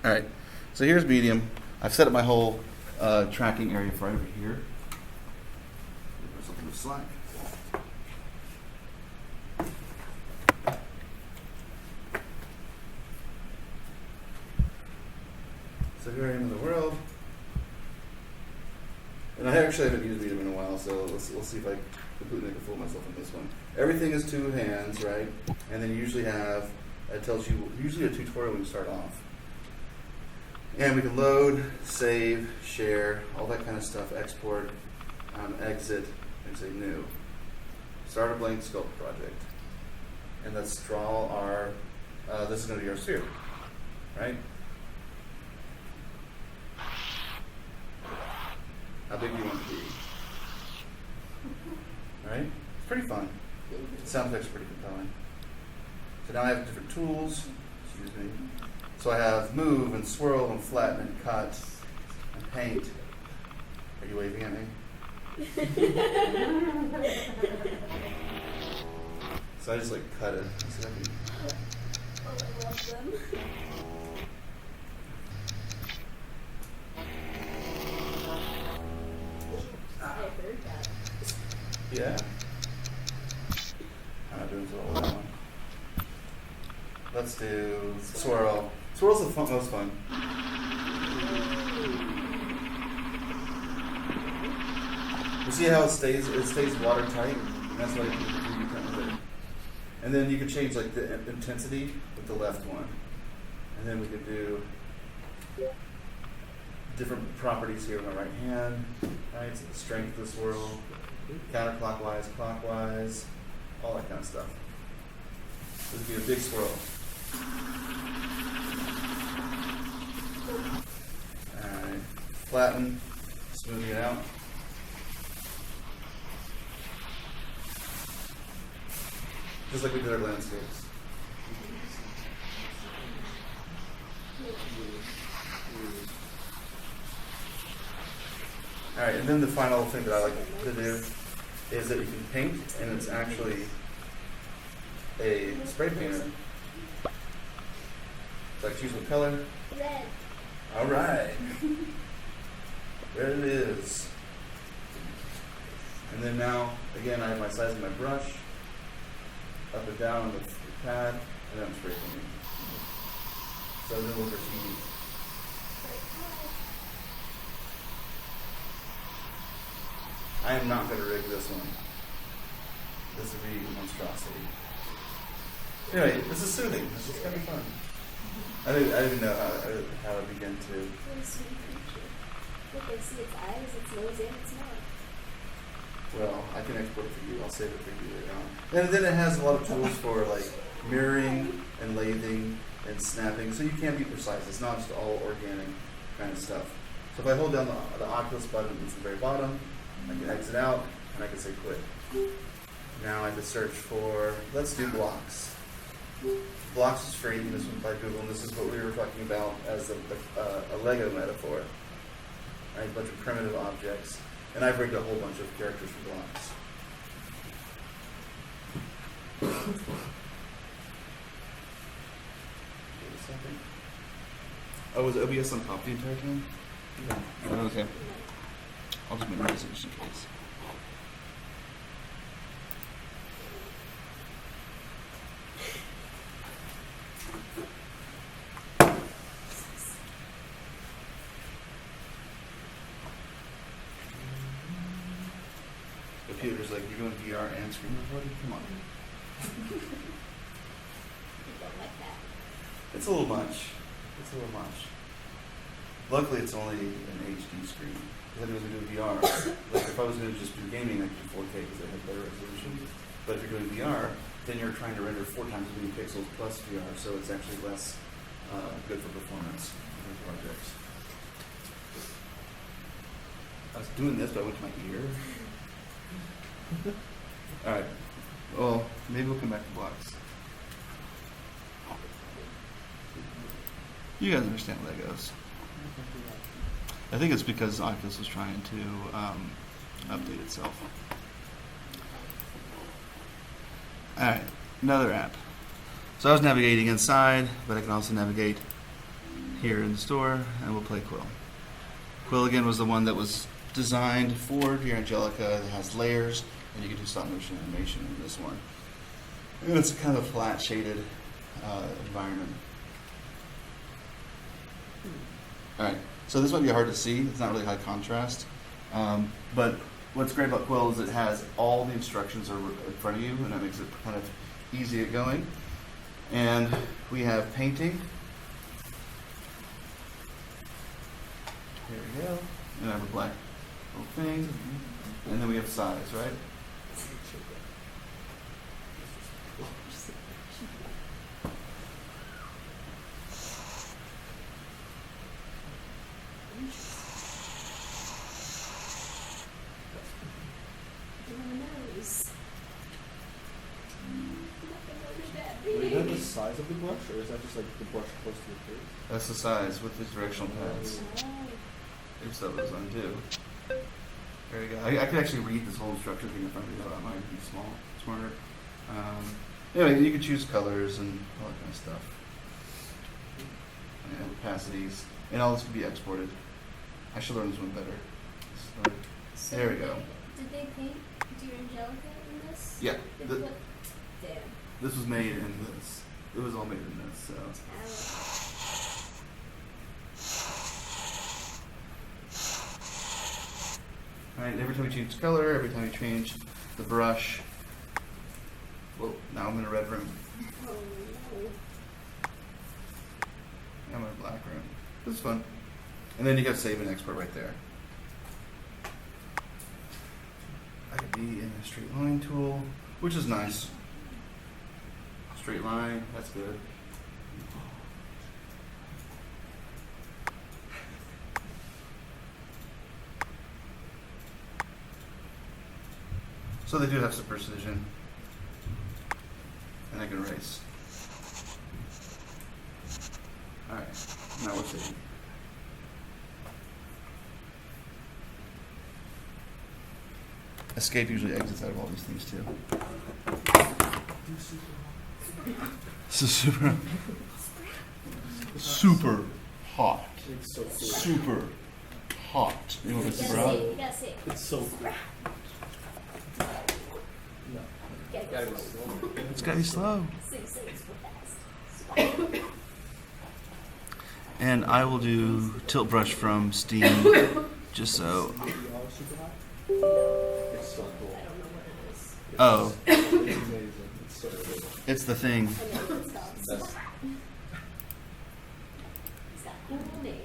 All right, so here's medium. I've set up my whole tracking area for right over here. There's something to slack. So here I am in the world. And I actually haven't used medium in a while, so we'll see if I completely make a fool of myself on this one. Everything is 2 hands, right? And then you usually have, it tells you, usually a tutorial when you start off. And we can load, save, share, all that kind of stuff, export, exit, and say new. Start a blank sculpt project. And let's draw our, this is going to be our sphere, right? How big do you want it to be? Right? It's pretty fun. The sound effects are pretty compelling. So now I have different tools. Excuse me. So I have move and swirl and flatten and cut and paint. Are you waving at me? So I just like cut it. So Oh, I love them. I heard that. yeah. I'm not doing so well with that one. Let's do swirl. Swirl's the most fun. You see how it stays watertight? And that's why you can do it. And then you can change like the intensity with the left one. And then we could do different properties here with my right hand. Right? So the strength of the swirl, counterclockwise, clockwise, all that kind of stuff. This would be a big swirl. Alright. Flatten, smoothing it out. Just like we did our landscapes. Alright, and then the final thing that I like to do is that you can paint, and it's actually a spray painter. So I choose what color. Red. Alright. There it is. And then now, again, I have my size of my brush, up and down on the pad, and then I'm spray painting. So I'm going to look for TV. I am not going to rig this one. This would be a monstrosity. Anyway, this is soothing. This is going to be fun. I don't even know how to begin to. What a sweet creature. Look, I see its eyes, its nose, and its mouth. Well, I can export it for you. I'll save it for you later on. And then it has a lot of tools for like mirroring and lathing and snapping, so you can be precise. It's not just all organic kind of stuff. So if I hold down the Oculus button at the very bottom, I can exit out and I can say quit. Now I can search for, let's do blocks. Blocks is free. This one by Google, and this is what we were talking about as a Lego metaphor. Right, a bunch of primitive objects. And I've rigged a whole bunch of characters for blocks. Wait a second. Oh, was OBS on top the entire time? Yeah. Oh, okay. I'll just minimize it just in case. Computer's like, you're doing VR and screen recording? Come on. You don't like that. It's a little much. It's a little much. Luckily, it's only an HD screen. Because I was going to do VR. Like, if I was going to just do gaming, I could do 4K because it has better resolution. But if you're doing VR, then you're trying to render 4 times as many pixels plus VR, so it's actually less good for performance in projects. I was doing this, but I went to my ear. Alright. Well, maybe we'll come back to blocks. You guys understand Legos. I think it's because Oculus was trying to update itself. Alright, another app. So I was navigating inside, but I can also navigate here in the store, and we'll play Quill. Quill again was the one that was designed for Dear Angelica. It has layers, and you can do stop motion animation in this one. And it's kind of a flat shaded environment. Alright, so this might be hard to see. It's not really high contrast. But what's great about Quill is it has all the instructions are in front of you, and that makes it kind of easy at going. And we have painting. Here we go. And I have a black little thing. And then we have size, right? Is that the size of the brush, or is that just like the brush close to the face? That's the size with these directional pads. If that was undo. There you go. I could actually read this whole instruction thing in front of you, but I might be smarter. Anyway, you can choose colors and all that kind of stuff. And opacities. And all this can be exported. I should learn this one better. So, there we go. Did they paint Dear Angelica in this? Yeah. Damn. This was made in this. It was all made in this, so. Alright, every time you change color, every time you change the brush. Whoa, now I'm in a red room. Oh no. I'm in a black room. This is fun. And then you got save and export right there. I could be in a straight line tool, which is nice. Straight line, that's good. So they do have some precision. And I can erase. Alright, now we're saving. Escape usually exits out of all these things too. This is super hot. It's so cool. Super hot. You want to super You hot? gotta see it. It's so cool. No. Gotta go slow. It's gotta be slow. Sing super fast. And I will do tilt brush from Steam, just so. It's so cool. I don't know what it is. Oh, It's amazing. It's so cool. it's the thing. I know what it's called. That's It's got a cool name.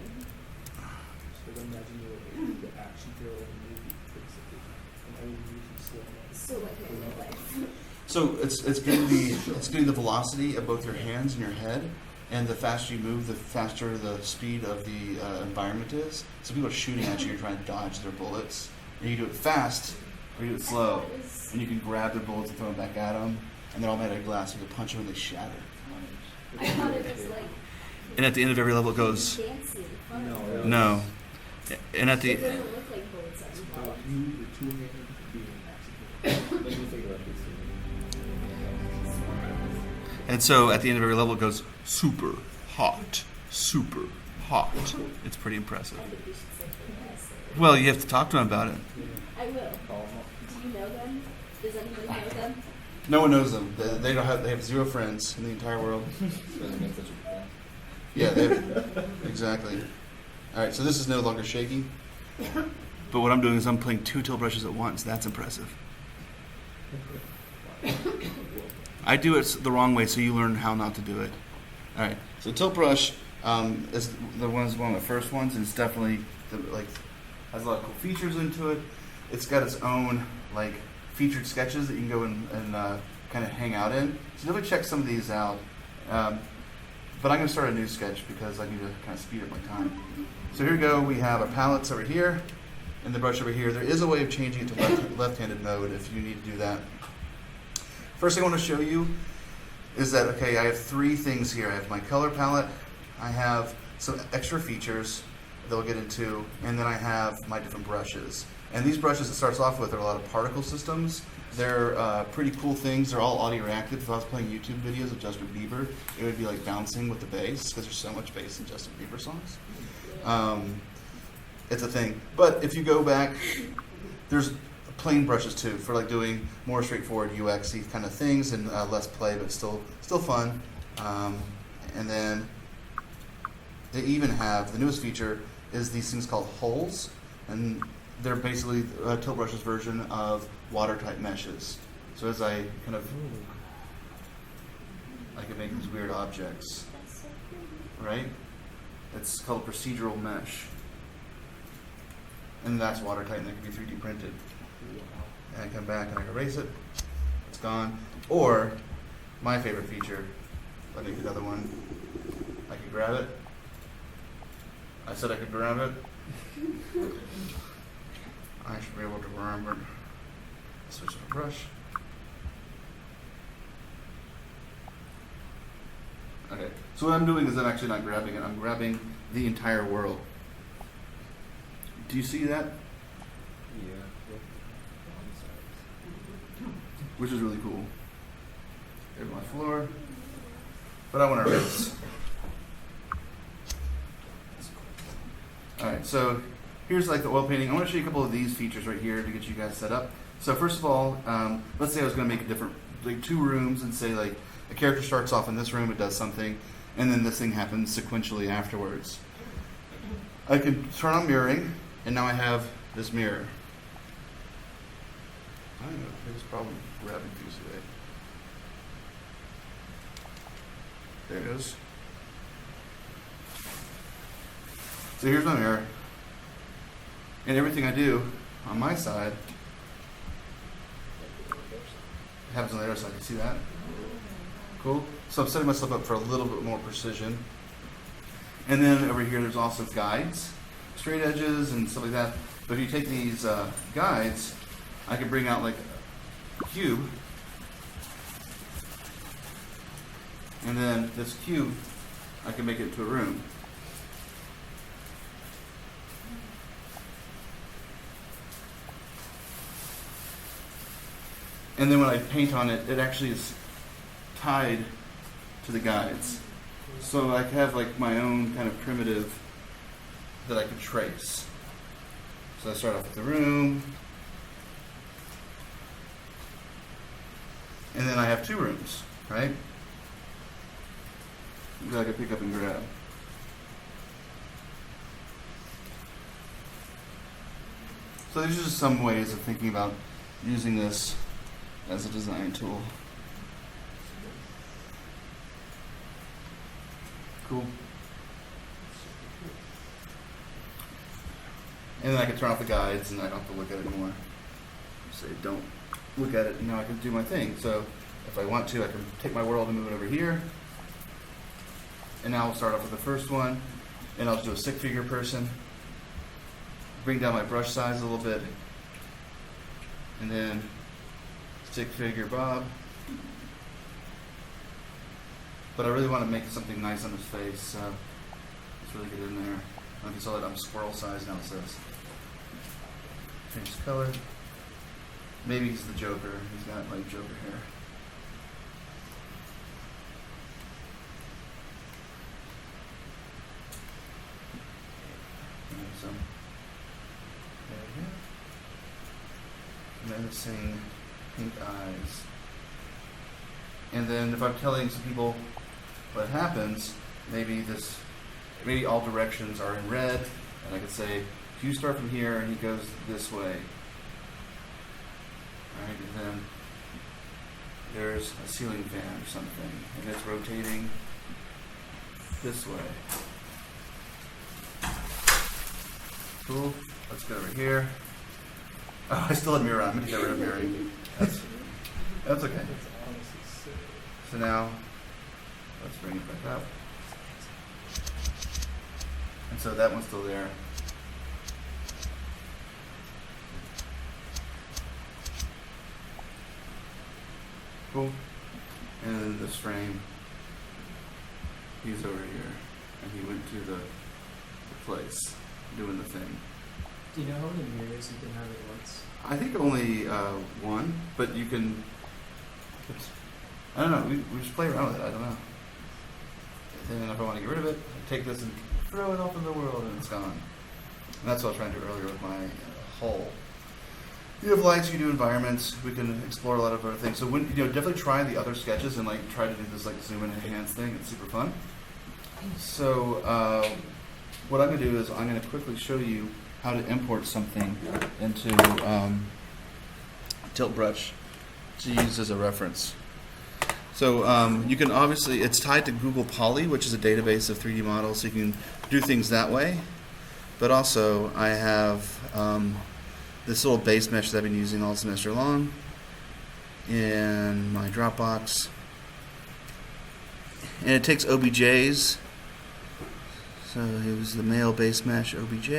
just like imagine you're like the action hero in a movie, basically. And all you do is slow down. So like in real life. So it's getting the velocity of both your hands and your head, and the faster you move, the faster the speed of the environment is. So people are shooting at you, you're trying to dodge their bullets, and you do it fast or you do it slow, and you can grab their bullets and throw them back at them, and they're all made out of glass. You can punch them and they shatter. I thought it was like And at the end of every level, it goes fancy and fun. No. no. And at It the doesn't look like bullets are So involved. you, your two hands to be an action hero. Let me think about this. and so at the end of every level, it goes super hot, super hot. It's pretty impressive. I think you should say fantastic. Well, you have to talk to them about it. I will. Call them up. Do you know them? Does anybody know them? No one knows them. They don't have. They have zero friends in the entire world. Yeah, they have, exactly. All right, so this is no longer shaky. But what I'm doing is I'm playing two tilt brushes at once. That's impressive. I do it the wrong way, so you learn how not to do it. All right, so tilt brush is one of the first ones, and it's definitely has a lot of cool features into it. It's got its own featured sketches that you can go and kind of hang out in. So definitely check some of these out. But I'm going to start a new sketch because I need to kind of speed up my time. So here we go. We have our palettes over here and the brush over here. There is a way of changing it to left-handed mode if you need to do that. First thing I want to show you is that, okay, I have three things here. I have my color palette, I have some extra features that we'll get into, and then I have my different brushes. And these brushes it starts off with are a lot of particle systems. They're pretty cool things. They're all audio reactive. If I was playing YouTube videos of Justin Bieber, it would be like bouncing with the bass because there's so much bass in Justin Bieber songs. It's a thing. But if you go back, there's plain brushes too for like doing more straightforward UX-y kind of things and less play, but still fun. And then they even have the newest feature is these things called holes, and they're basically Tilt Brush's version of watertight meshes. So as I kind of, I can make these weird objects, That's so pretty. right? It's called procedural mesh. And that's watertight and it can be 3D printed. And I come back and I erase it, it's gone. Or, my favorite feature, let me get another one. I can grab it. I said I could grab it. I should be able to grab it. Switch to the brush. Okay, so what I'm doing is I'm actually not grabbing it, I'm grabbing the entire world. Do you see that? Yeah. Which is really cool. There's my floor. But I want to erase. Alright, so here's like the oil painting. I want to show you a couple of these features right here to get you guys set up. So first of all, let's say I was going to make a different, like 2 rooms and say like a character starts off in this room, it does something, and then this thing happens sequentially afterwards. I can turn on mirroring, and now I have this mirror. I don't know, it's probably grabbing these away. There it is. So here's my mirror. And everything I do on my side happens on the other side. You see that? Cool. So I'm setting myself up for a little bit more precision. And then over here there's also guides, straight edges and stuff like that. But if you take these guides, I can bring out like a cube. And then this cube, I can make it into a room. And then when I paint on it, it actually is tied to the guides. So I have like my own kind of primitive that I can trace. So I start off with the room. And then I have 2 rooms, right? That I can pick up and grab. So these are just some ways of thinking about using this as a design tool. Cool. And then I can turn off the guides and I don't have to look at it anymore. Say don't look at it, and now I can do my thing. So if I want to, I can take my world and move it over here. And now I'll start off with the first one, and I'll just do a stick figure person. Bring down my brush size a little bit, and then stick figure Bob. But I really want to make something nice on his face, so let's really get in there. I don't know if you saw that I'm squirrel size now, it says. Change the color. Maybe he's the Joker. He's got like Joker hair. So, there we go. Menacing pink eyes. And then if I'm telling some people what happens, maybe all directions are in red, and I could say, if you start from here and he goes this way. Alright, and then there's a ceiling fan or something, and it's rotating this way. Cool. Let's go over here. Oh, I still have mirror on. I'm going to get rid of mirroring. That's okay. That's honestly sick. So now, let's bring it back up. And so that one's still there. Cool. And then this frame, he's over here. And he went to the place, doing the thing. Do you know how many mirrors you can have at once? I think only one, but you can. Oops. I don't know. We just play around with it. I don't know. Then if I want to get rid of it, I take this and throw it off in the world, and it's gone. And that's what I was trying to do earlier with my hull. You have lights, you do environments. We can explore a lot of other things. So when definitely try the other sketches and like try to do this like zoom and enhance thing. It's super fun. So what I'm going to do is I'm going to quickly show you how to import something into Tilt Brush to use as a reference. So you can obviously, it's tied to Google Poly, which is a database of 3D models, so you can do things that way. But also, I have this little base mesh that I've been using all semester long in my Dropbox. And it takes OBJs. So it was the male base mesh OBJ.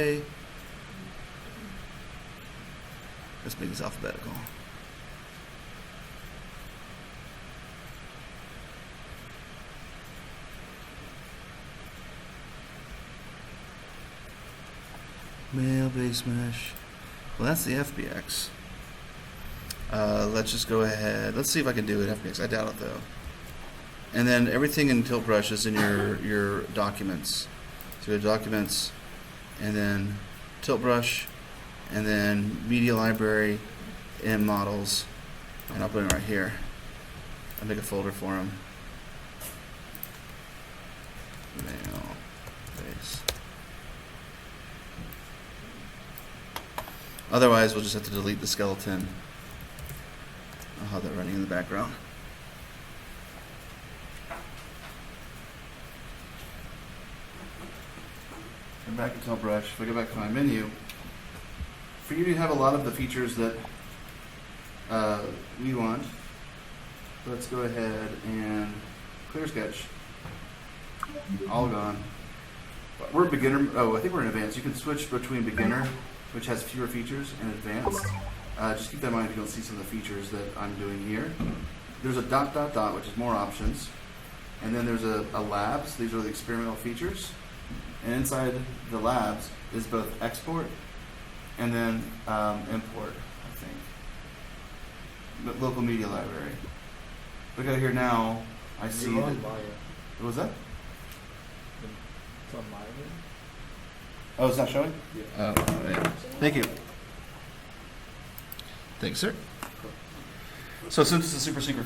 Let's make this alphabetical. Male base mesh. Well, that's the FBX. Let's just go ahead. Let's see if I can do it FBX. I doubt it though. And then everything in Tilt Brush is in your documents. So we have documents, and then Tilt Brush, and then media library, and models. And I'll put it right here. I'll make a folder for them. Male base. Otherwise, we'll just have to delete the skeleton. I'll have that running in the background. Go back to Tilt Brush. If I go back to my menu, for you to have a lot of the features that we want, let's go ahead and clear sketch. All gone. We're beginner. Oh, I think we're in advanced. You can switch between beginner, which has fewer features, and advanced. Just keep that in mind if you don't see some of the features that I'm doing here. There's a ... which is more options. And then there's a labs. These are the experimental features. And inside the labs is both export and then import, I think. The local media library. Look at here now. I see You're that. on Maya. What was that? It's on Maya. Oh, it's not showing? Yeah. Oh, yeah. Thank you. Thanks, sir. So since it's a super secret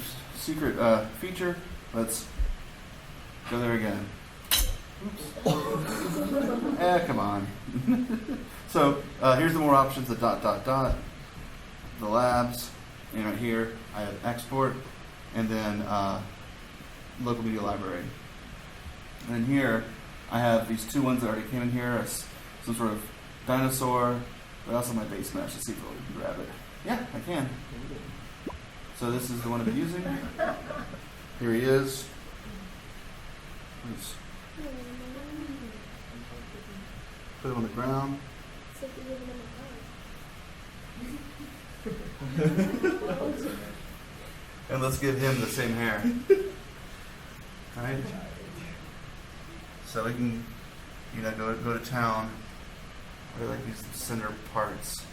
feature, let's go there again. Oops. Come on. So here's the more options, the ... the labs, and right here I have export, and then local media library. And then here I have these two ones that already came in here, some sort of dinosaur, but also my base mesh. Let's see if we can grab it. Yeah, I can. So this is the one I've been using. Here he is. Let's put him on the ground. And let's give him the same hair. Right? So we can, go to town. I like these center parts.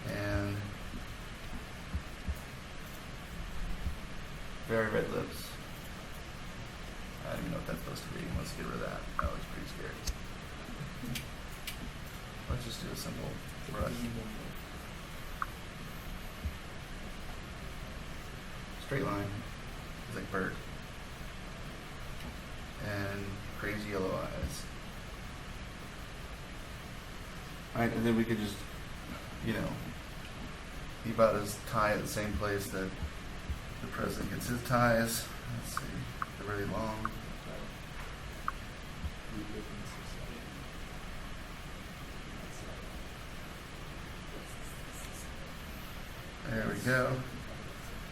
And very red lips. I don't even know what that's supposed to be. Let's get rid of that. That looks pretty scary. Let's just do a simple brush. Straight line. It's like bird. And crazy yellow eyes. Alright, and then we could just, he bought his tie at the same place that the president gets his ties. Let's see, they're really long. There we go.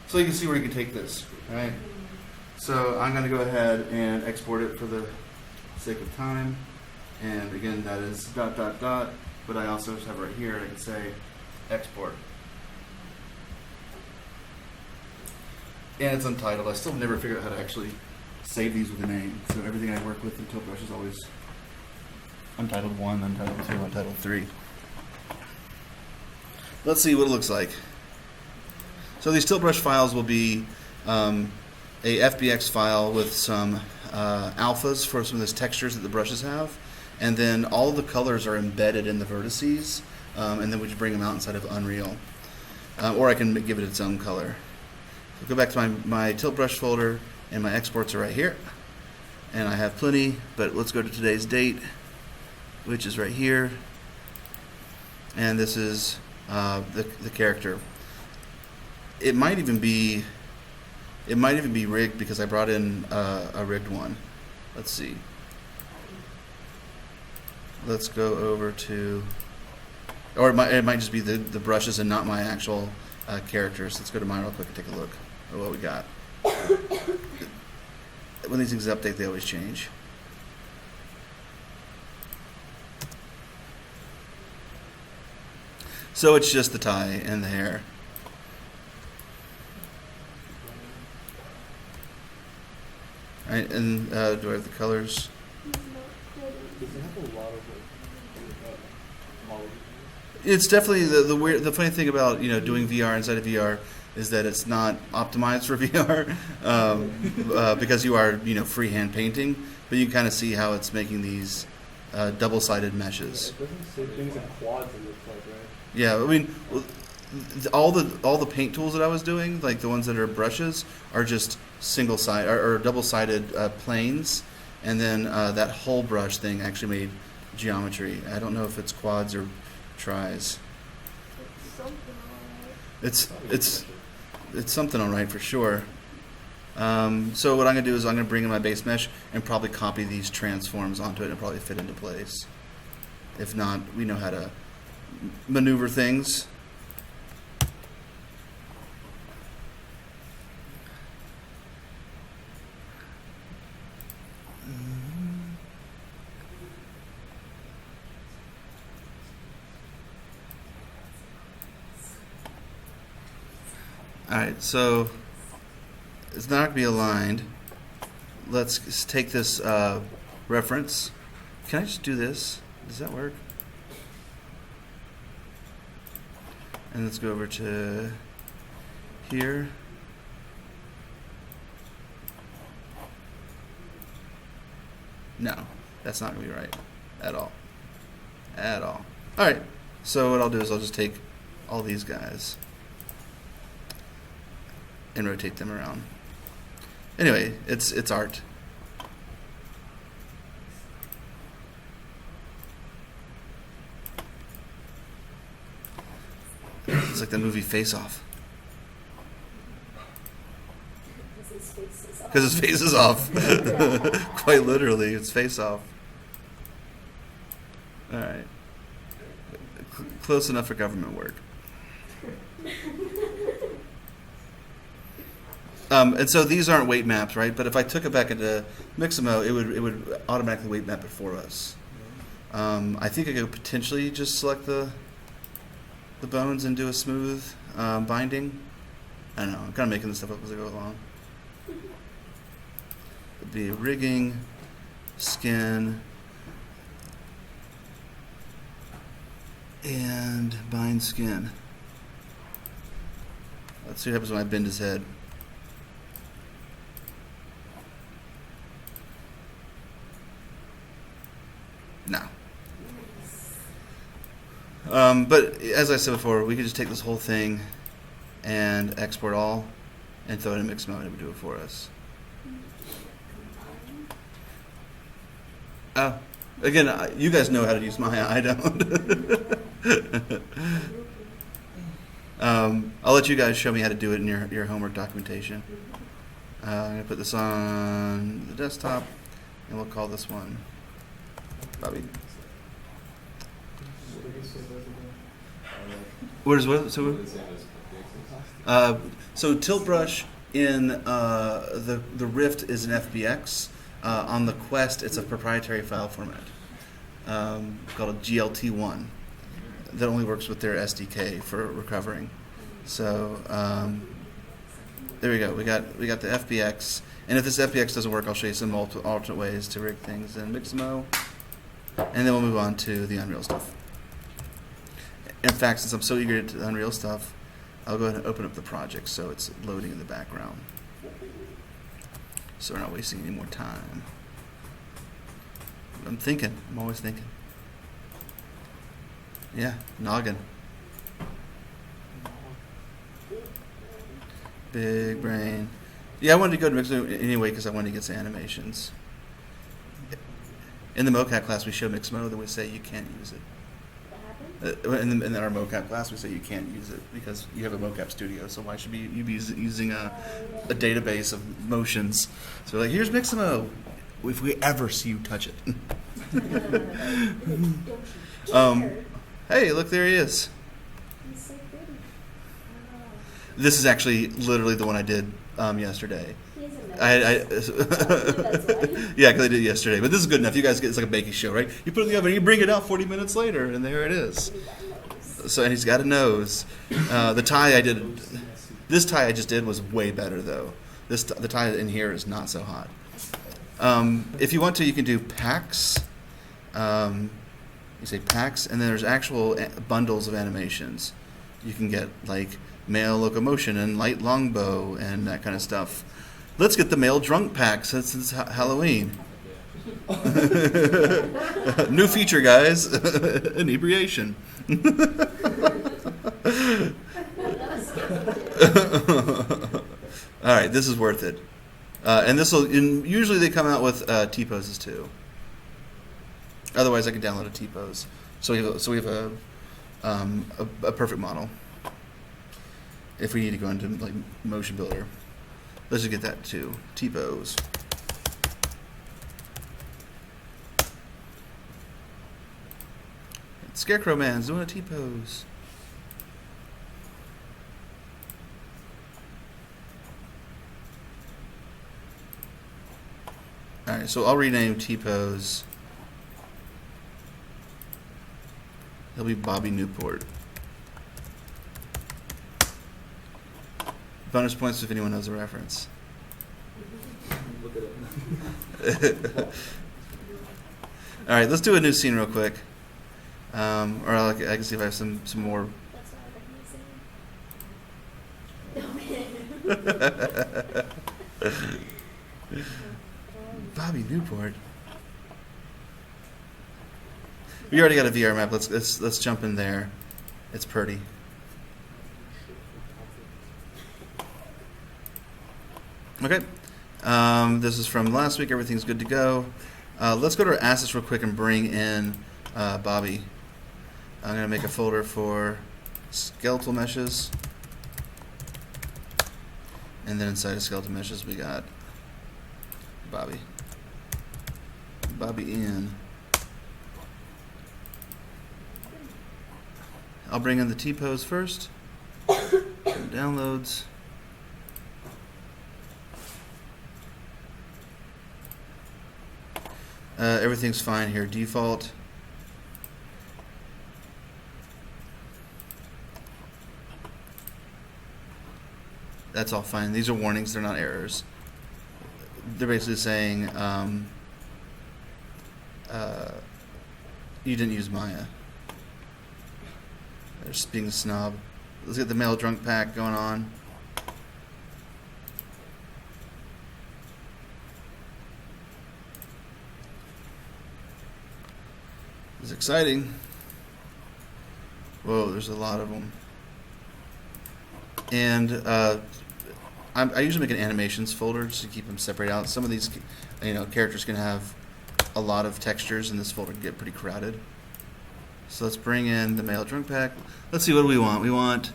So you can see where you can take this, right? So I'm going to go ahead and export it for the sake of time. And again, that is ... but I also just have right here, I can say export. And it's untitled. I still never figured out how to actually save these with a name. So everything I work with in Tilt Brush is always Untitled 1, Untitled 2, Untitled 3. Let's see what it looks like. So these tilt brush files will be a FBX file with some alphas for some of those textures that the brushes have, and then all the colors are embedded in the vertices, and then we just bring them out inside of Unreal. Or I can give it its own color. So go back to my tilt brush folder, and my exports are right here. And I have plenty, but let's go to today's date, which is right here. And this is the character. It might even be rigged because I brought in a rigged one. Let's see. Let's go over to, or it might just be the brushes and not my actual characters. Let's go to mine real quick and take a look at what we got. When these things update, they always change. So it's just the tie and the hair. All right, and do I have the colors? Does it have a lot of models? It's definitely the weird. The funny thing about doing VR inside of VR is that it's not optimized for VR because you are freehand painting, but you can kind of see how it's making these double-sided meshes. Yeah, it doesn't say things in quads. It looks like, right? Yeah, I mean, all the paint tools that I was doing, like the ones that are brushes, are just single side or double-sided planes, and then that whole brush thing actually made geometry. I don't know if it's quads or tris. It's something all right for sure. So what I'm gonna do is I'm gonna bring in my base mesh and probably copy these transforms onto it and probably fit into place. If not, we know how to maneuver things. Alright, so it's not going to be aligned. Let's take this reference. Can I just do this? Does that work? And let's go over to here. No, that's not going to be right at all. At all. Alright, so what I'll do is I'll just take all these guys and rotate them around. Anyway, it's art. It's like the movie Face Off. Because his face is off. Quite literally, it's Face Off. Alright. Close enough for government work. And so these aren't weight maps, right? But if I took it back into Mixamo, it would automatically weight map it for us. I think I could potentially just select the bones and do a smooth binding. I don't know. I'm kind of making this stuff up as I go along. It'd be rigging, skin, and bind skin. Let's see what happens when I bend his head. No. But as I said before, we could just take this whole thing and export all and throw it in mix mode and it would do it for us. Again, you guys know how to use Maya. I don't. I'll let you guys show me how to do it in your homework documentation. I'm going to put this on the desktop, and we'll call this one Bobby. What is what? So tilt brush in the Rift is an FBX. On the Quest, it's a proprietary file format called a GLT1 that only works with their SDK for recovering. So there we go. We got the FBX, and if this FBX doesn't work, I'll show you some alternate ways to rig things in Mixamo. and then we'll move on to the Unreal stuff. In fact, since I'm so eager to get to the Unreal stuff, I'll go ahead and open up the project so it's loading in the background. So we're not wasting any more time. I'm thinking. I'm always thinking. Yeah, noggin. Big brain. Yeah, I wanted to go to Mixamo anyway because I wanted to get some animations. In the mocap class, we show Mixamo that we say you can't use it. What happened? In our mocap class, we say you can't use it because you have a mocap studio. So why should you be using a database of motions? So we're like, here's Mixamo. If we ever see you touch it. Don't you dare. Hey, look, there he is. He's so pretty. Oh, This is actually literally the one I did yesterday. he is a mess. That's why. Yeah, because I did it yesterday. But this is good enough. You guys get it's like a baking show, right? You put it in the oven, you bring it out 40 minutes later, and there it is. So, and he's got a nose. The tie I did, this tie I just did was way better though. The tie in here is not so hot. If you want to, you can do packs. You say packs, and then there's actual bundles of animations. You can get like male locomotion and light longbow and that kind of stuff. Let's get the male drunk pack since it's Halloween. New feature, guys. Inebriation. All right, this is worth it. And this will. Usually they come out with T-poses too. Otherwise, I can download a T-pose. So we have a perfect model. If we need to go into like motion builder, let's just get that too. T-pose. Scarecrow Man's doing a T-pose. All right, so I'll rename T-pose. He'll be Bobby Newport. Bonus points if anyone knows the reference. Look it up. All right, let's do a new scene real quick. Or I can see if I have some more. That's what I was saying. Bobby Newport. We already got a VR map. Let's jump in there. It's pretty. Okay. This is from last week. Everything's good to go. Let's go to our assets real quick and bring in Bobby. I'm going to make a folder for skeletal meshes. And then inside of skeletal meshes, we got Bobby. Bobby in. I'll bring in the T-pose first. Downloads. Everything's fine here. Default. That's all fine. These are warnings. They're not errors. They're basically saying you didn't use Maya. They're just being a snob. Let's get the male drunk pack going on. It's exciting. Whoa, there's a lot of them. And I usually make an animations folder just to keep them separated out. Some of these, characters can have a lot of textures, and this folder can get pretty crowded. So let's bring in the male drunk pack. Let's see, what do we want? We want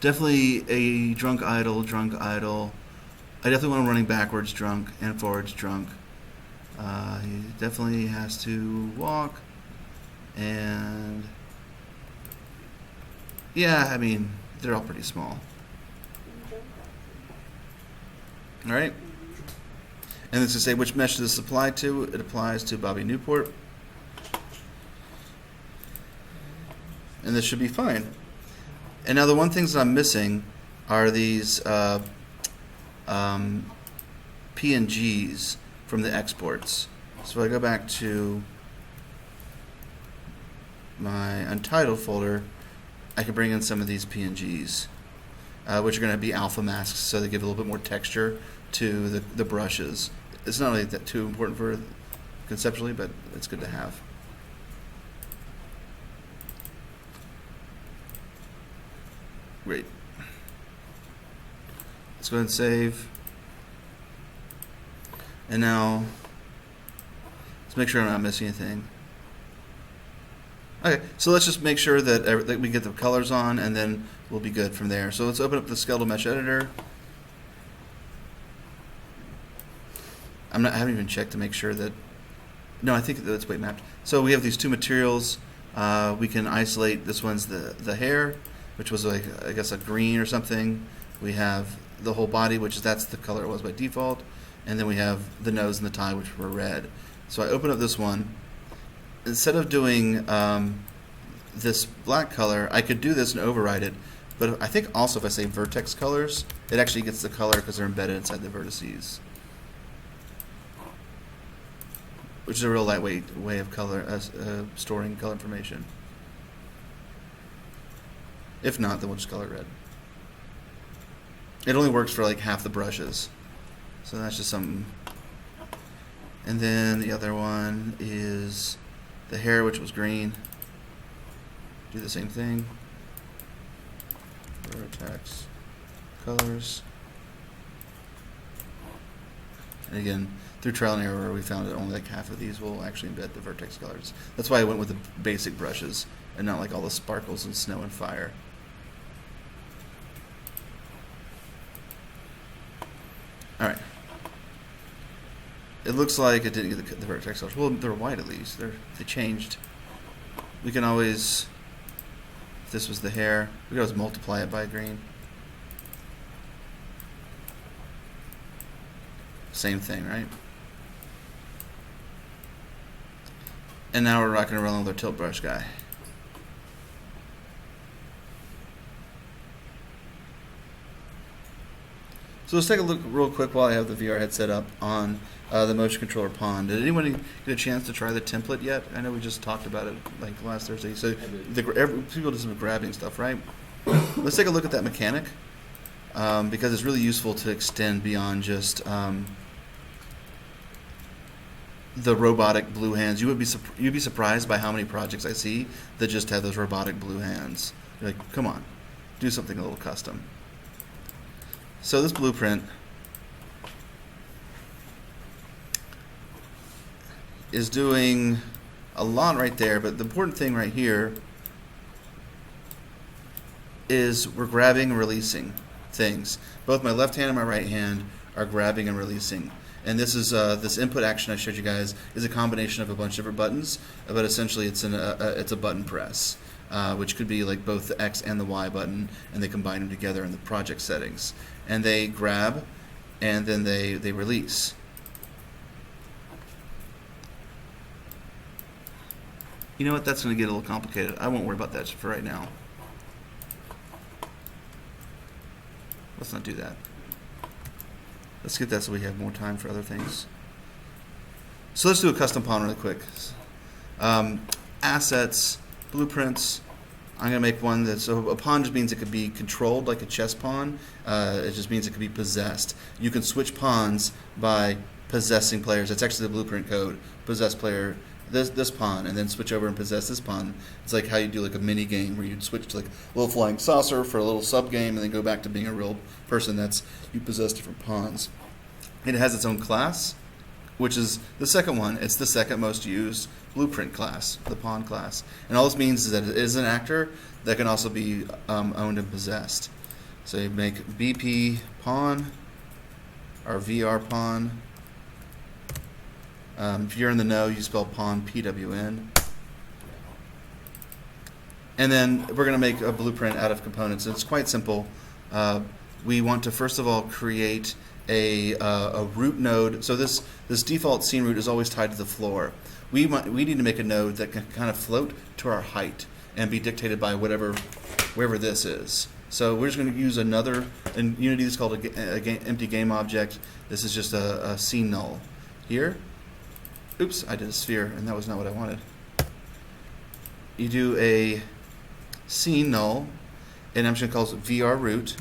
definitely a drunk idle. I definitely want him running backwards drunk and forwards drunk. He definitely has to walk. And yeah, I mean, they're all pretty small. All right. And this is to say which mesh does this apply to. It applies to Bobby Newport. And this should be fine. And now the one things that I'm missing are these PNGs from the exports. So I go back to my Untitled folder, I can bring in some of these PNGs, which are going to be alpha masks, so they give a little bit more texture to the brushes. It's not really that too important for conceptually, but it's good to have. Great. Let's go ahead and save. And now, let's make sure I'm not missing anything. Okay, so let's just make sure that we get the colors on, and then we'll be good from there. So let's open up the skeletal mesh editor. I haven't even checked to make sure that. No, I think that's weight mapped. So we have these two materials. We can isolate. This one's the hair, which was like, I guess, a green or something. We have the whole body, that's the color it was by default, and then we have the nose and the tie, which were red. So I open up this one. Instead of doing this black color, I could do this and override it, but I think also if I say vertex colors, it actually gets the color because they're embedded inside the vertices, which is a real lightweight way of storing color information. If not, then we'll just color it red. It only works for like half the brushes, so that's just something. And then the other one is the hair, which was green. Do the same thing. Vertex colors. And again, through trial and error, we found that only like half of these will actually embed the vertex colors. That's why I went with the basic brushes and not like all the sparkles and snow and fire. All right. It looks like it didn't get the vertex colors. Well, they're white at least. They changed. We can always, if this was the hair, we could always multiply it by green. Same thing, right? And now we're rocking and rolling with our tilt brush guy. So let's take a look real quick while I have the VR headset up on the motion controller pawn. Did anyone get a chance to try the template yet? I know we just talked about it like last Thursday. So people do some grabbing stuff, right? Let's take a look at that mechanic because it's really useful to extend beyond just the robotic blue hands. You'd be surprised by how many projects I see that just have those robotic blue hands. You're like, come on, do something a little custom. So this blueprint is doing a lot right there, but the important thing right here is we're grabbing and releasing things. Both my left hand and my right hand are grabbing and releasing. And this is this input action I showed you guys is a combination of a bunch of different buttons, but essentially it's a button press, which could be like both the X and the Y button, and they combine them together in the project settings. And they grab, and then they release. You know what? That's going to get a little complicated. I won't worry about that for right now. Let's not do that. Let's get that so we have more time for other things. So let's do a custom pawn really quick. Assets, blueprints. I'm going to make one that's, so a pawn just means it could be controlled like a chess pawn. It just means it could be possessed. You can switch pawns by possessing players. That's actually the blueprint code. Possess player this pawn, and then switch over and possess this pawn. It's like how you do like a mini game where you'd switch to like a little flying saucer for a little sub game, and then go back to being a real person. That's you possess different pawns. It has its own class, which is the second one. It's the second most used blueprint class, the pawn class. And all this means is that it is an actor that can also be owned and possessed. So you make BP pawn or VR pawn. If you're in the know, you spell pawn PWN. And then we're going to make a blueprint out of components. It's quite simple. We want to first of all create a root node. So this default scene root is always tied to the floor. We need to make a node that can kind of float to our height and be dictated by wherever this is. So we're just going to use another, in Unity this is called an empty game object. This is just a scene null. Here, oops, I did a sphere and that was not what I wanted. you do a scene null, and I'm just going to call it VR root.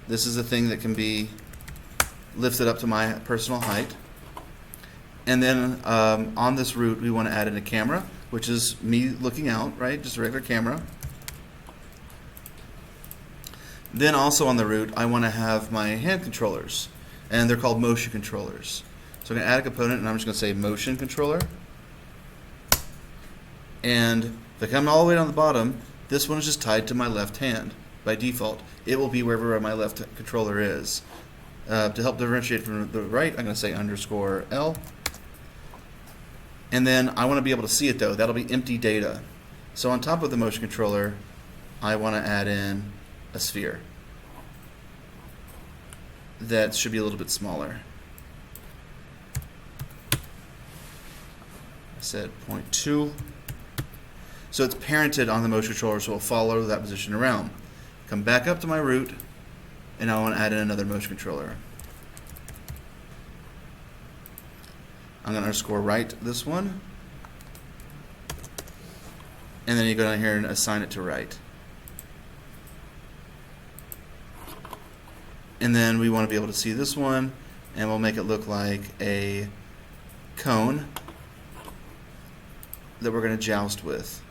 This is a thing that can be lifted up to my personal height. And then on this root, we want to add in a camera, which is me looking out, right? Just a regular camera. Then also on the root, I want to have my hand controllers, and they're called motion controllers. So I'm going to add a component, and I'm just going to say motion controller. And if I come all the way down the bottom, this one is just tied to my left hand by default. It will be wherever my left controller is. To help differentiate from the right, I'm going to say underscore L. And then I want to be able to see it though. That'll be empty data. So on top of the motion controller, I want to add in a sphere. That should be a little bit smaller. I said 0.2. So it's parented on the motion controller, so it'll follow that position around. Come back up to my root, and I want to add in another motion controller. I'm going to underscore right this one. And then you go down here and assign it to right. And then we want to be able to see this one, and we'll make it look like a cone that we're going to joust with.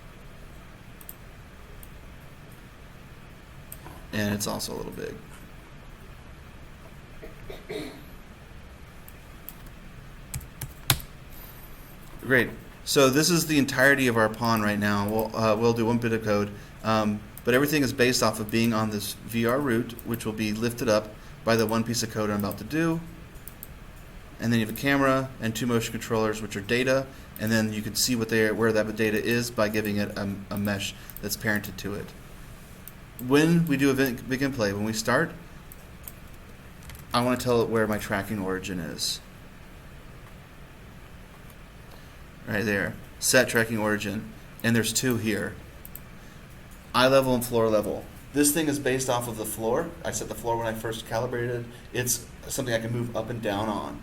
And it's also a little big. Great. So this is the entirety of our pawn right now. We'll do one bit of code, but everything is based off of being on this VR root, which will be lifted up by the one piece of code I'm about to do. And then you have a camera and two motion controllers, which are data, and then you can see where that data is by giving it a mesh that's parented to it. When we do a begin play, when we start, I want to tell it where my tracking origin is. Right there, set tracking origin, and there's two here. Eye level and floor level. This thing is based off of the floor. I set the floor when I first calibrated. It's something I can move up and down on.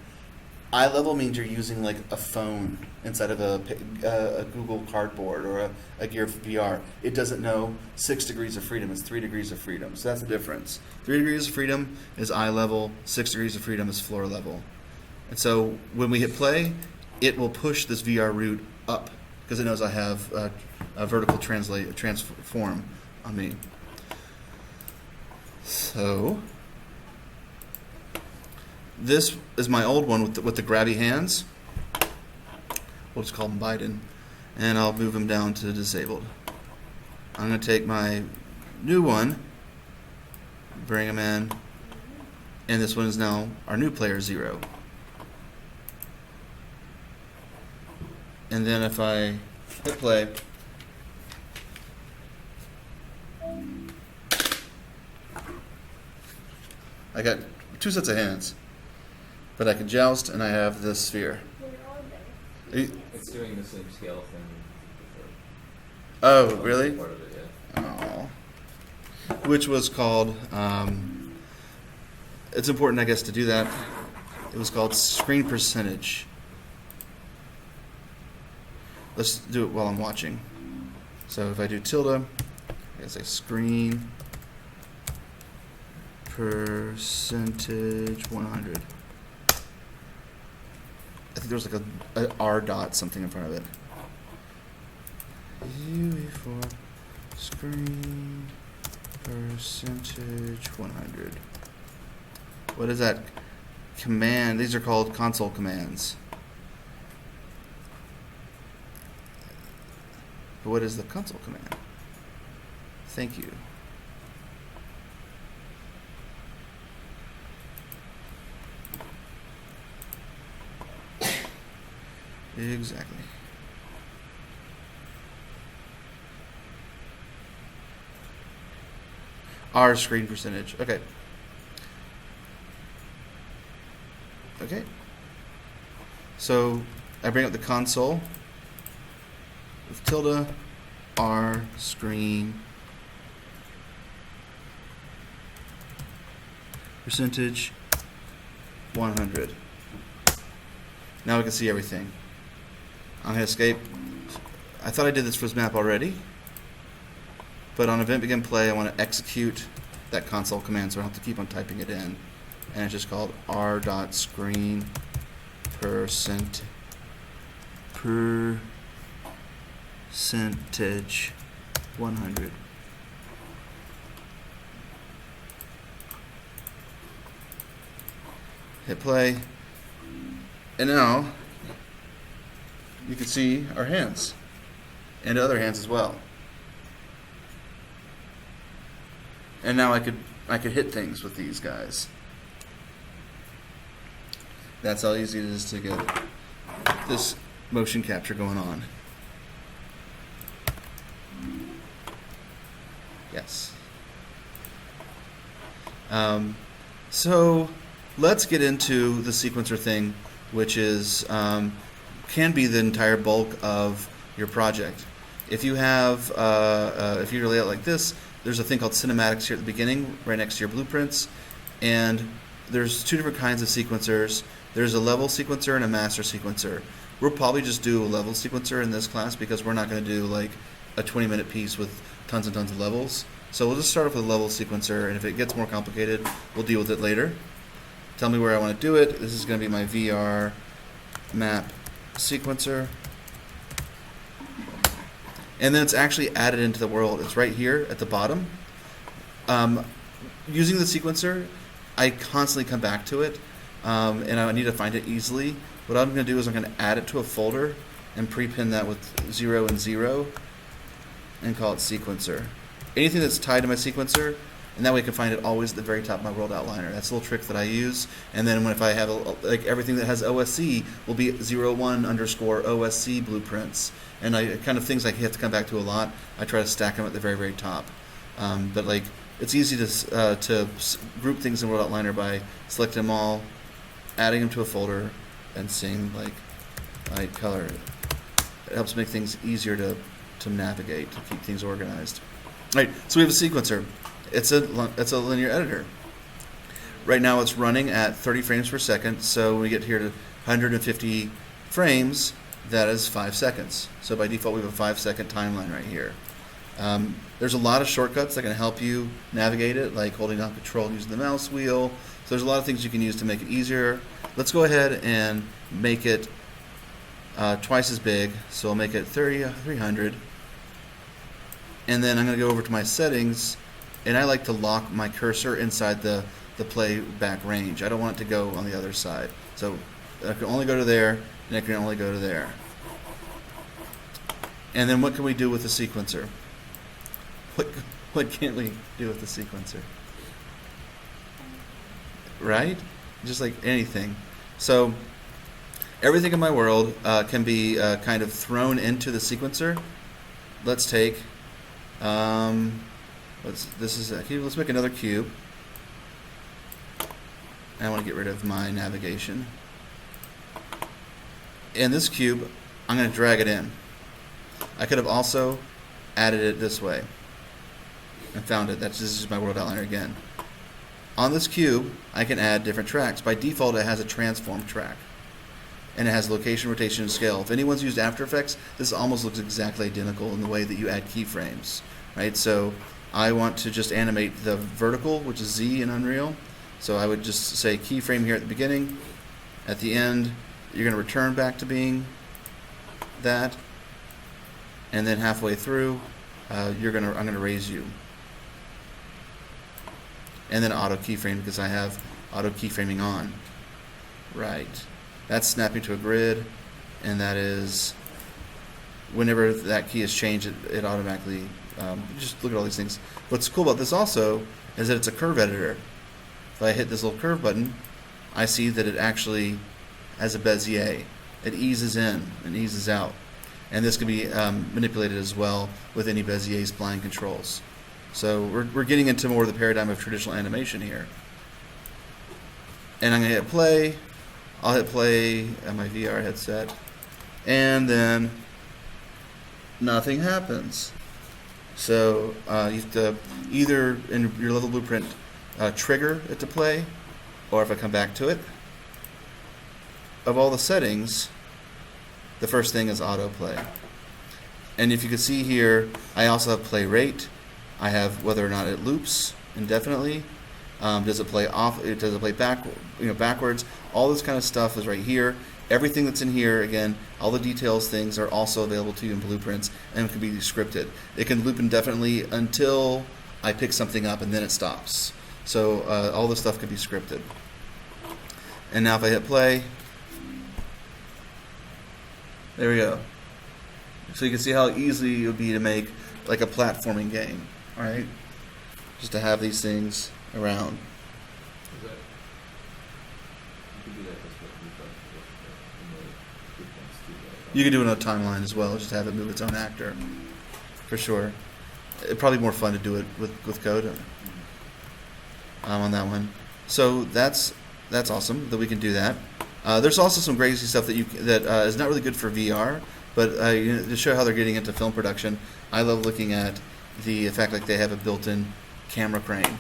Eye level means you're using like a phone inside of a Google Cardboard or a Gear VR. It doesn't know 6 degrees of freedom. It's 3 degrees of freedom. So that's the difference. 3 degrees of freedom is eye level. 6 degrees of freedom is floor level. And so when we hit play, it will push this VR root up because it knows I have a vertical transform on me. So this is my old one with the grabby hands. We'll just call him Biden, and I'll move him down to disabled. I'm going to take my new one, bring him in, and this one is now our new player 0. And then if I hit play, I got 2 sets of hands, but I can joust and I have this sphere. It's doing the same scale thing. Oh, really? Part of it, yeah. Oh. Which was called, it's important, I guess, to do that. It was called screen percentage. Let's do it while I'm watching. So if I do tilde, I can say screen percentage 100. I think there's like a R dot something in front of it. UE4 screen percentage 100. What is that command? These are called console commands. But what is the console command? Thank you. Exactly. R screen percentage. Okay. Okay. So I bring up the console with tilde R screen percentage 100. Now we can see everything. I'm going to escape. I thought I did this for this map already, but on event begin play, I want to execute that console command, so I don't have to keep on typing it in. And it's just called r.screen percentage 100. Hit play, and now you can see our hands and other hands as well. And now I could hit things with these guys. That's how easy it is to get this motion capture going on. Yes. So let's get into the sequencer thing, which is can be the entire bulk of your project. If you have if you lay it like this, there's a thing called cinematics here at the beginning, right next to your blueprints, and there's two different kinds of sequencers. There's a level sequencer and a master sequencer. We'll probably just do a level sequencer in this class because we're not going to do like a 20-minute piece with tons and tons of levels. So we'll just start off with a level sequencer, and if it gets more complicated, we'll deal with it later. Tell me where I want to do it. This is going to be my VR map sequencer. And then it's actually added into the world. It's right here at the bottom. Using the sequencer, I constantly come back to it, and I need to find it easily. What I'm going to do is I'm going to add it to a folder and pre-pin that with 0 and 0 and call it sequencer. Anything that's tied to my sequencer, and that way I can find it always at the very top of my world outliner. That's a little trick that I use. And then if I have like everything that has OSC will be 01 underscore OSC blueprints. And I kind of things I have to come back to a lot. I try to stack them at the very, very top. But like it's easy to group things in world outliner by selecting them all, adding them to a folder, and seeing like light color. It helps make things easier to navigate, to keep things organized. All right, so we have a sequencer. It's a linear editor. Right now it's running at 30 frames per second, so when we get here to 150 frames, that is 5 seconds. So by default we have a 5-second timeline right here. There's a lot of shortcuts that can help you navigate it, like holding down control using the mouse wheel. So there's a lot of things you can use to make it easier. Let's go ahead and make it twice as big. So I'll make it 300. And then I'm going to go over to my settings, and I like to lock my cursor inside the playback range. I don't want it to go on the other side. So I can only go to there, and I can only go to there. And then what can we do with the sequencer? What can't we do with the sequencer? Right? Just like anything. So everything in my world can be kind of thrown into the sequencer. Let's take let's make another cube. I want to get rid of my navigation. In this cube, I'm going to drag it in. I could have also added it this way and found it. This is my world outliner again. On this cube, I can add different tracks. By default, it has a transform track, and it has location, rotation, and scale. If anyone's used After Effects, this almost looks exactly identical in the way that you add keyframes, right? So I want to just animate the vertical, which is Z in Unreal. So I would just say keyframe here at the beginning. At the end, you're going to return back to being that, and then halfway through, I'm going to raise you. And then auto keyframe because I have auto keyframing on. Right. That's snapping to a grid, and that is whenever that key is changed, it automatically, just look at all these things. What's cool about this also is that it's a curve editor. If I hit this little curve button, I see that it actually has a Bezier. It eases in and eases out. And this can be manipulated as well with any Bezier spline controls. So we're getting into more of the paradigm of traditional animation here. And I'm going to hit play. I'll hit play on my VR headset. And then nothing happens. So you have to either, in your level blueprint, trigger it to play, or if I come back to it, of all the settings, the first thing is autoplay. And if you can see here, I also have play rate. I have whether or not it loops indefinitely. Does it play off? Does it play backwards? All this kind of stuff is right here. Everything that's in here, again, all the details things are also available to you in blueprints and can be scripted. It can loop indefinitely until I pick something up and then it stops. So all this stuff can be scripted. And now if I hit play, there we go. So you can see how easy it would be to make like a platforming game, all right? Just to have these things around. Is that, you could do that just with in the blueprints too, right? You can do it on a timeline as well, just have it move its own actor, for sure. It'd probably be more fun to do it with code on that one. So that's awesome that we can do that. There's also some crazy stuff that is not really good for VR, but to show how they're getting into film production, I love looking at the fact like they have a built-in camera crane,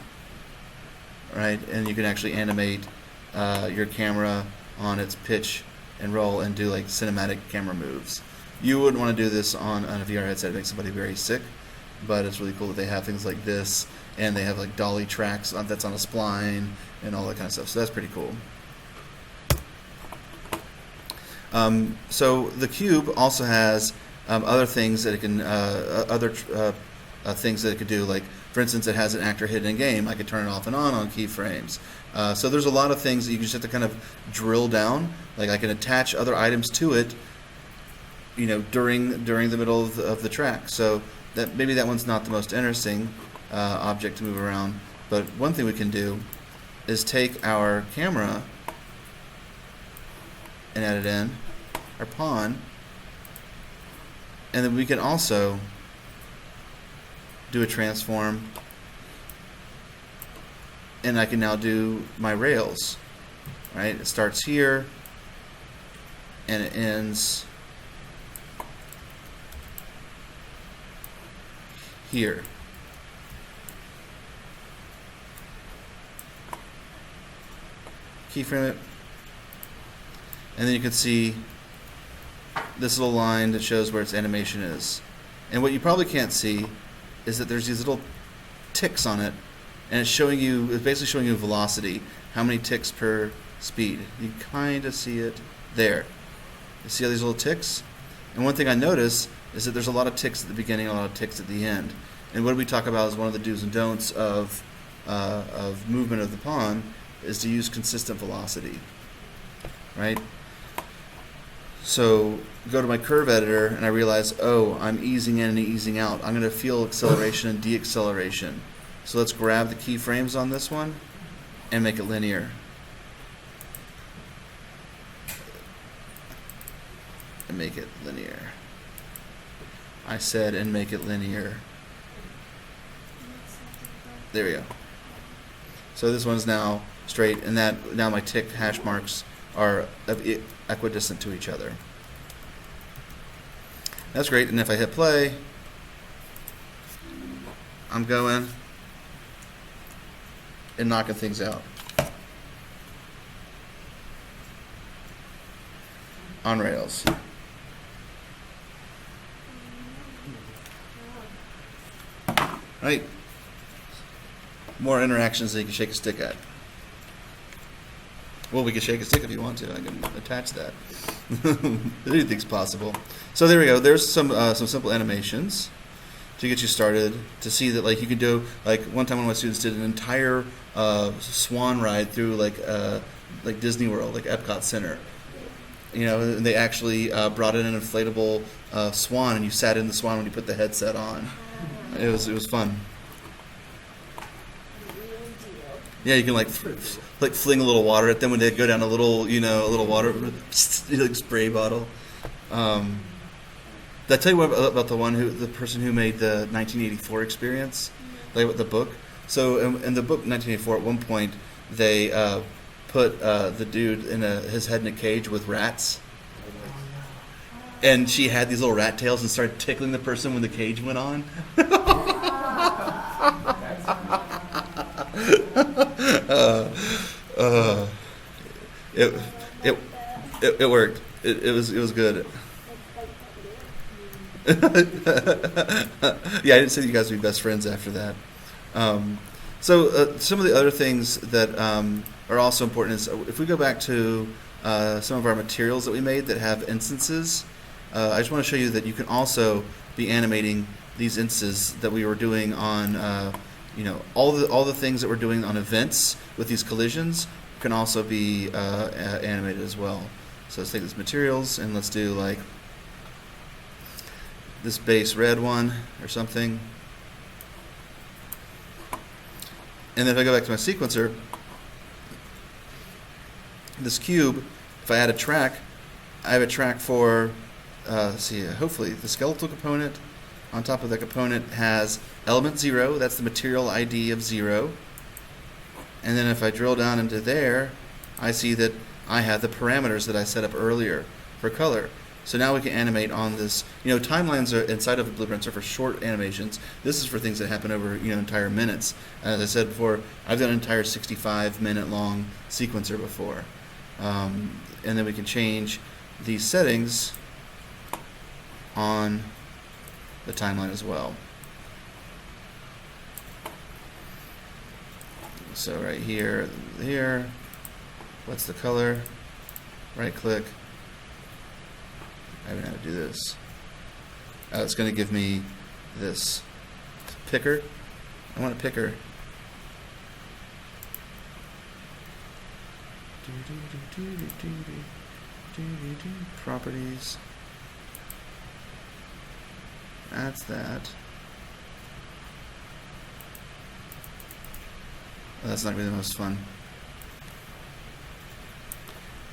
right? And you can actually animate your camera on its pitch and roll and do like cinematic camera moves. You wouldn't want to do this on a VR headset; it makes somebody very sick. But it's really cool that they have things like this, and they have like dolly tracks that's on a spline and all that kind of stuff. So that's pretty cool. So the cube also has other things that it can, things that it could do. Like, for instance, it has an actor hidden in game. I could turn it off and on keyframes. So there's a lot of things that you just have to kind of drill down. Like I can attach other items to it, during the middle of the track. So that maybe that one's not the most interesting object to move around. But one thing we can do is take our camera and add it in, our pawn, and then we can also do a transform, and I can now do my rails, right? It starts here and it ends here. Keyframe it, and then you can see this little line that shows where its animation is. And what you probably can't see is that there's these little ticks on it, and it's basically showing you velocity, how many ticks per speed. You kind of see it there. You see all these little ticks? And one thing I notice is that there's a lot of ticks at the beginning, a lot of ticks at the end. And what we talk about is one of the do's and don'ts of movement of the pawn is to use consistent velocity, right? So go to my curve editor and I realize, I'm easing in and easing out. I'm going to feel acceleration and deacceleration. So let's grab the keyframes on this one and make it linear. And make it linear. I said and make it linear. There we go. So this one's now straight, and now my tick hash marks are equidistant to each other. That's great, and if I hit play, I'm going and knocking things out. On rails. Right? More interactions than you can shake a stick at. Well, we can shake a stick if you want to. I can attach that. Anything's possible. So there we go. There's some simple animations to get you started. To see that you can do one time one of my students did an entire swan ride through like Disney World, like Epcot Center. And they actually brought in an inflatable swan, and you sat in the swan when you put the headset on. It was fun. Yeah, you can fling a little water at them when they go down a little water spray bottle. Did I tell you about the person who made the 1984 experience, the book? So in the book 1984, at one point they put the dude in his head in a cage with rats, and she had these little rat tails and started tickling the person when the cage went on. It worked. It was good. Yeah, I didn't say you guys would be best friends after that. So some of the other things that are also important is if we go back to some of our materials that we made that have instances, I just want to show you that you can also be animating these instances that we were doing on, all the things that we're doing on events with these collisions can also be animated as well. So let's take this materials and let's do like this base red one or something. And then if I go back to my sequencer, this cube, if I add a track, I have a track for, hopefully the skeletal component. On top of that component has element 0, that's the material ID of 0. And then if I drill down into there, I see that I have the parameters that I set up earlier for color. So now we can animate on this. Timelines are inside of blueprints are for short animations. This is for things that happen over entire minutes. As I said before, I've done an entire 65-minute long sequencer before. And then we can change these settings on the timeline as well. So right here, what's the color? Right click. I don't know how to do this. It's going to give me this picker. I want a picker. Properties. That's that. Well, that's not really the most fun.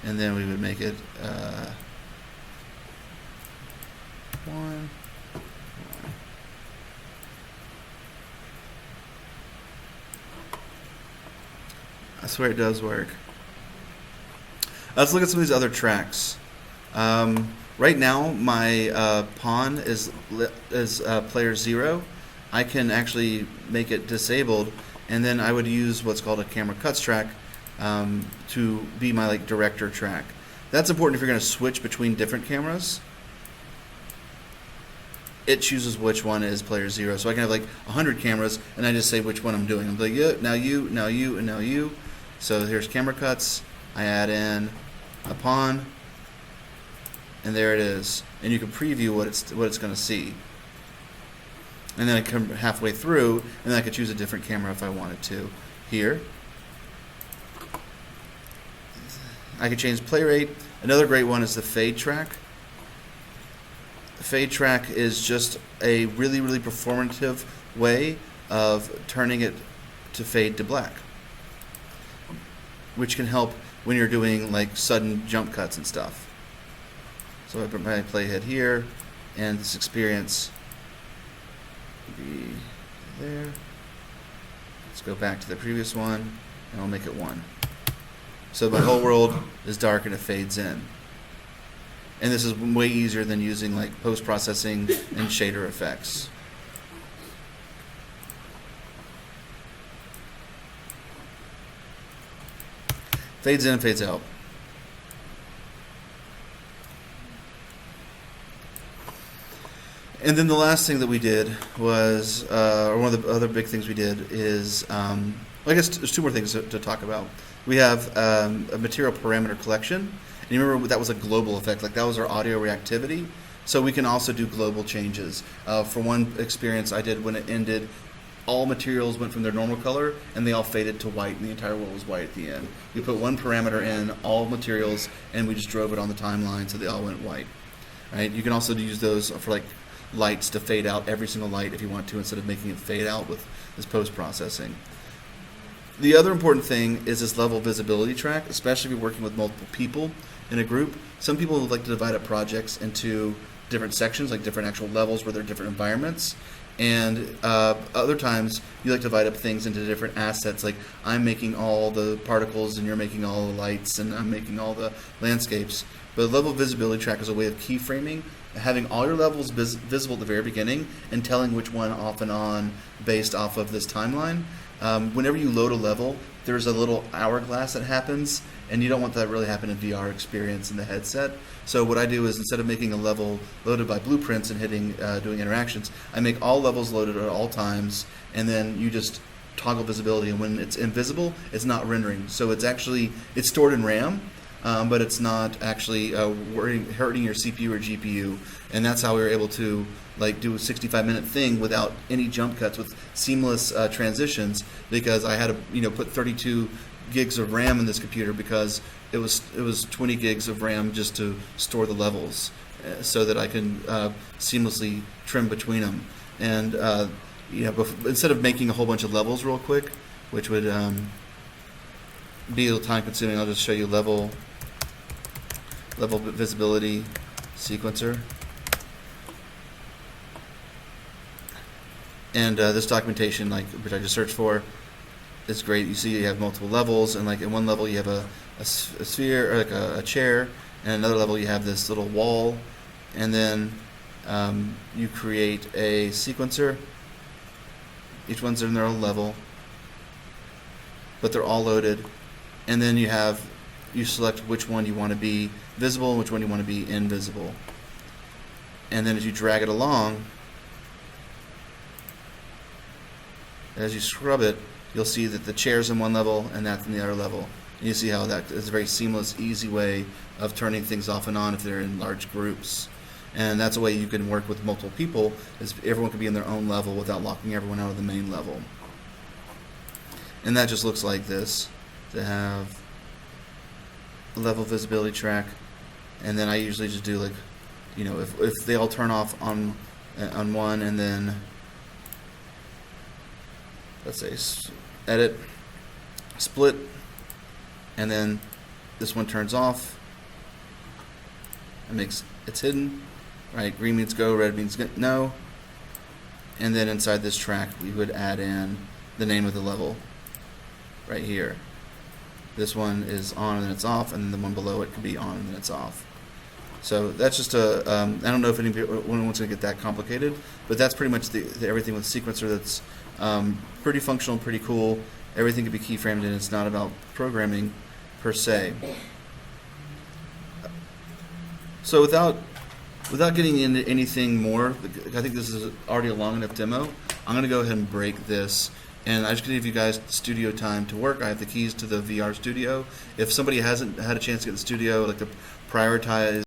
And then we would make it one. I swear it does work. Let's look at some of these other tracks. Right now, my pawn is player 0. I can actually make it disabled, and then I would use what's called a camera cuts track to be my director track. That's important if you're going to switch between different cameras. It chooses which one is player 0. So I can have 100 cameras, and I just say which one I'm doing. I'm like, yeah, now you, now you, and now you. So here's camera cuts. I add in a pawn, and there it is. And you can preview what it's going to see. And then I come halfway through, and then I could choose a different camera if I wanted to. Here, I could change play rate. Another great one is the fade track. The fade track is just a really, really performative way of turning it to fade to black, which can help when you're doing sudden jump cuts and stuff. So I put my playhead here, and this experience will be there. Let's go back to the previous one, and I'll make it 1. So my whole world is dark and it fades in. And this is way easier than using post-processing and shader effects. Fades in, fades out. And then the last thing that we did was, or one of the other big things we did is, I guess there's 2 more things to talk about. We have a material parameter collection. And you remember that was a global effect, that was our audio reactivity. So we can also do global changes. For one experience I did when it ended, all materials went from their normal color and they all faded to white, and the entire world was white at the end. We put one parameter in, all materials, and we just drove it on the timeline so they all went white. Right? You can also use those for lights to fade out every single light if you want to, instead of making it fade out with this post-processing. The other important thing is this level visibility track, especially if you're working with multiple people in a group. Some people would like to divide up projects into different sections, different actual levels where there are different environments. And other times you like to divide up things into different assets, I'm making all the particles and you're making all the lights and I'm making all the landscapes. But the level visibility track is a way of keyframing, having all your levels visible at the very beginning and telling which one off and on based off of this timeline. Whenever you load a level, there's a little hourglass that happens, and you don't want that to really happen in VR experience in the headset. So what I do is instead of making a level loaded by blueprints and hitting doing interactions, I make all levels loaded at all times, and then you just toggle visibility, and when it's invisible, it's not rendering. So it's stored in RAM, but it's not actually hurting your CPU or GPU, and that's how we were able to do a 65-minute thing without any jump cuts, with seamless transitions, because I had to put 32 gigs of RAM in this computer because it was 20 gigs of RAM just to store the levels, so that I can seamlessly trim between them. And instead of making a whole bunch of levels real quick, which would be a little time consuming, I'll just show you level visibility sequencer. And this documentation, which I just searched for, is great. You see you have multiple levels, and in one level you have a sphere, or a chair, and another level you have this little wall, and then you create a sequencer. Each one's in their own level, but they're all loaded, and then you select which one you want to be visible and which one you want to be invisible. And then as you drag it along, as you scrub it, you'll see that the chair's in one level and that's in the other level. And you see how that is a very seamless, easy way of turning things off and on if they're in large groups. And that's a way you can work with multiple people, is everyone can be in their own level without locking everyone out of the main level. And that just looks like this, to have a level visibility track. And then I usually just do if they all turn off on one, and then let's say edit, split, and then this one turns off. It's hidden, right? Green means go, red means no. And then inside this track, we would add in the name of the level right here. This one is on and then it's off, and then the one below it can be on and then it's off. So that's just I don't know if anyone's going to get that complicated, but that's pretty much everything with sequencer. That's pretty functional, pretty cool. Everything can be keyframed, and it's not about programming per se. So without getting into anything more, I think this is already a long enough demo. I'm going to go ahead and break this, and I just give you guys studio time to work. I have the keys to the VR studio. If somebody hasn't had a chance to get the studio, to prioritize